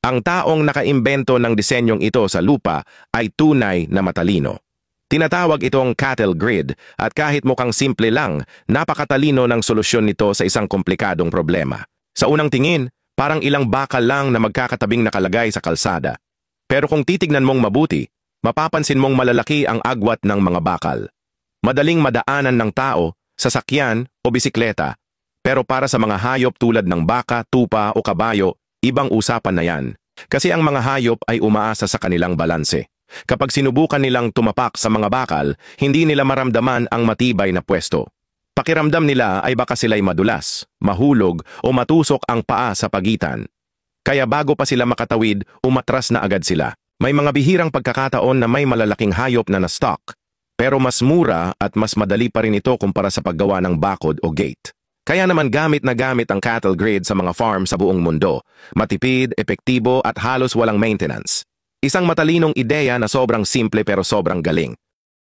Ang taong nakaimbento ng disenyong ito sa lupa ay tunay na matalino. Tinatawag itong cattle grid at kahit mukhang simple lang, napakatalino ng solusyon nito sa isang komplikadong problema. Sa unang tingin, parang ilang bakal lang na magkakatabing nakalagay sa kalsada. Pero kung titignan mong mabuti, mapapansin mong malalaki ang agwat ng mga bakal. Madaling madaanan ng tao, sasakyan o bisikleta. Pero para sa mga hayop tulad ng baka, tupa o kabayo, ibang usapan na yan. Kasi ang mga hayop ay umaasa sa kanilang balanse. Kapag sinubukan nilang tumapak sa mga bakal, hindi nila maramdaman ang matibay na pwesto. Pakiramdam nila ay baka sila'y madulas, mahulog o matusok ang paa sa pagitan. Kaya bago pa sila makatawid, umatras na agad sila. May mga bihirang pagkakataon na may malalaking hayop na na-stock. Pero mas mura at mas madali pa rin ito kumpara sa paggawa ng bakod o gate. Kaya naman gamit na gamit ang cattle grid sa mga farm sa buong mundo. Matipid, epektibo at halos walang maintenance. Isang matalinong ideya na sobrang simple pero sobrang galing.